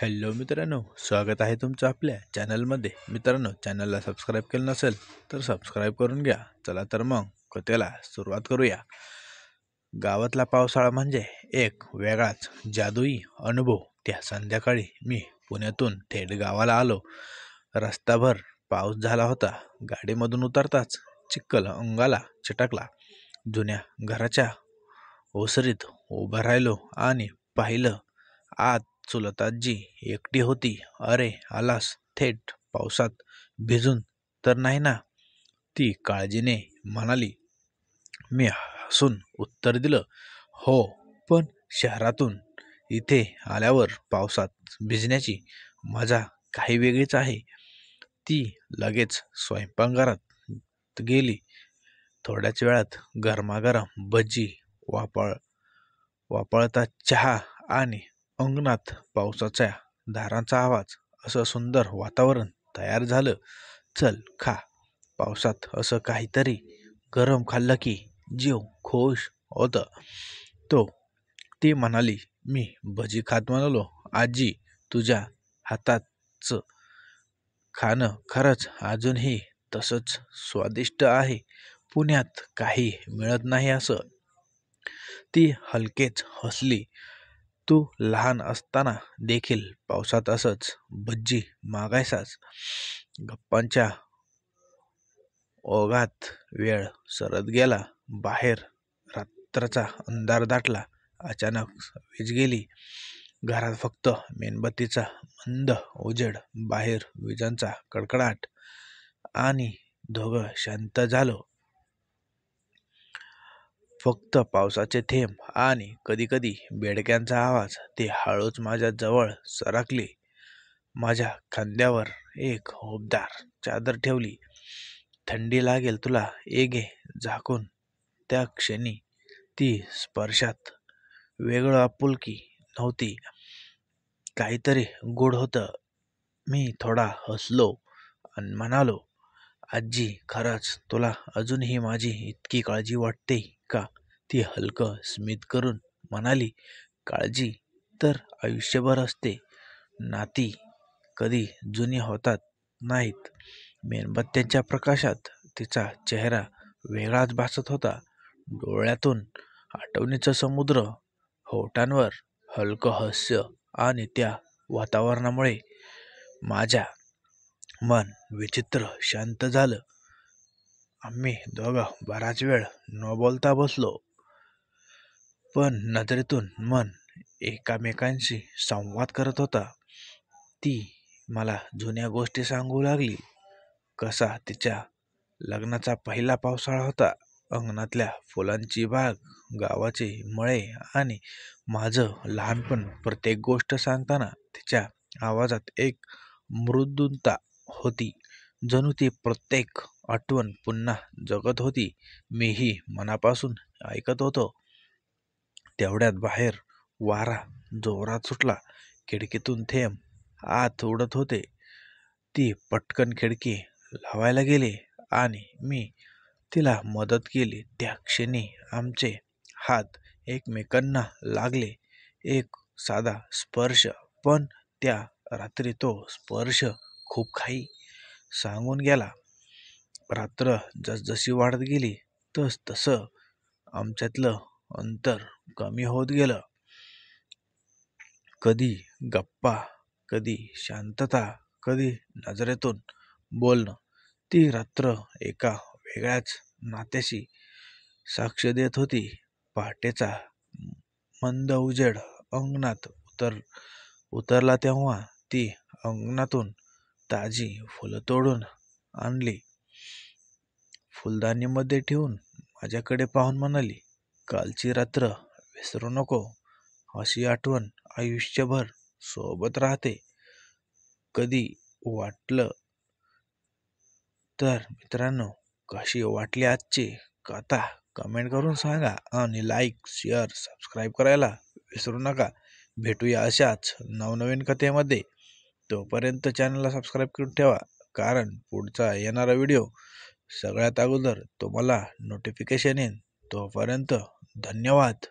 Hello मित्रांनो, स्वागत आहे तुमचं आपल्या चॅनलमध्ये. मित्रांनो, चॅनलला सबस्क्राईब केलं नसेल तर सबस्क्राईब करून घ्या. चला तर मग कथेला सुरुवात करूया. गावातला पावसाळा म्हणजे एक वेगळाच जादुई अनुभव. त्या संध्याकाळी मी पुण्यातून थेट गावाला आलो. रस्ताभर पाऊस झाला होता. गाडीमधून उतरताच चिखल अंगाला चिटकला. जुन्या घराच्या ओसरीत उभं राहिलो आणि पाहिलं, आत चुलत आजी एकटी होती. अरे, आलास थेट पावसात भिजून तर नाही ना? ती काळजीने म्हणाली. मी हसून उत्तर दिलं, हो, पण शहरातून इथे आल्यावर पावसात भिजण्याची मजा काही वेगळीच आहे. ती लगेच स्वयंपाकघरात गेली. थोड्याच वेळात गरमागरम भजी, वापरता चहा आणि अंगणात पावसाच्या धारांचा आवाज, असं सुंदर वातावरण तयार झालं. चल खा, पावसात असं काहीतरी गरम खाल्लं की जीव खुश होत. तो ती म्हणाली. मी भजी खात म्हणालो, आजी, तुझ्या हाताचं खाणं खरंच अजूनही तसंच स्वादिष्ट आहे. पुण्यात काही मिळत नाही असं. ती हलकेच हसली. तू लहान असताना देखील पावसात असंच भज्जी मागायचास. गप्पांच्या ओघात वेळ सरत गेला. बाहेर रात्रचा अंधार दाटला. अचानक वीज गेली. घरात फक्त मेणबत्तीचा मंद उजेड, बाहेर विजांचा कडकडाट आणि दोघं शांत झालो. फक्त पावसाचे थेंब आणि कधीकधी बेडक्यांचा आवाज. ते हळूच माझ्या जवळ सरकले. माझ्या खांद्यावर एक उबदार चादर ठेवली. थंडी लागेल तुला, ये घे झाकून. त्या क्षणी ती स्पर्शात वेगळं आपुलकी नव्हती, काहीतरी गूढ होतं. मी थोडा हसलो आणि म्हणालो, आजी, खरंच तुला अजूनही माझी इतकी काळजी वाटते का? ती हलकं स्मित करून म्हणाली, काळजी तर आयुष्यभर असते. नाती कधी जुनी होतात नाहीत. मेणबत्त्यांच्या प्रकाशात तिचा चेहरा वेगळाच भासत होता. डोळ्यातून आठवणीचा समुद्र, होठांवर हलकं हास्य आणि त्या वातावरणामुळे माझ्या मन विचित्र शांत झालं. आम्ही दोघं बराच वेळ न बोलता बसलो, पण नजरेतून मन एकामेकांशी संवाद करत होता. ती मला जुन्या गोष्टी सांगू लागली. कसा तिच्या लग्नाचा पहिला पावसाळा होता, अंगणातल्या फुलांची बाग, गावाचे मळे आणि माझं लहानपण. प्रत्येक गोष्ट सांगताना तिच्या आवाजात एक मृदुता होती, जणू ती प्रत्येक आठवण पुन्हा जगत होती. मीही मनापासून ऐकत होतो. तेवढ्यात बाहेर वारा जोरात सुटला. खिडकीतून थेंब आत उडत होते. ती पटकन खिडकी लावायला गेली आणि मी तिला मदत केली. त्या क्षणी आमचे हात एकमेकांना लागले. एक साधा स्पर्श, पण त्या रात्री तो स्पर्श खूप काही सांगून गेला. रात्र जसजशी वाढत गेली तस तसं आमच्यातलं अंतर कमी होत गेलं. कधी गप्पा, कधी शांतता, कधी नजरेतून बोलणं. ती रात्र एका वेगळ्याच नात्याशी साक्ष देत होती. पहाटेचा मंद उजेड अंगणात उतरला तेव्हा ती अंगणातून ताजी फुलं तोडून आणली. फुलदाणीमध्ये ठेवून माझ्याकडे पाहून म्हणाली, कालची रात्र विसरू नको. अशी आठवण आयुष्यभर सोबत राहते. कधी वाटलं तर मित्रांनो, कशी वाटली आजची कथा कमेंट करून सांगा आणि लाईक, शेअर, सबस्क्राईब करायला विसरू नका. भेटूया अशाच नवनवीन कथेमध्ये. तोपर्यंत चॅनलला सबस्क्राईब करून ठेवा, कारण पुढचा येणारा व्हिडिओ सगळ्यात अगोदर तुम्हाला नोटिफिकेशन येईल. तोपर्यंत धन्यवाद.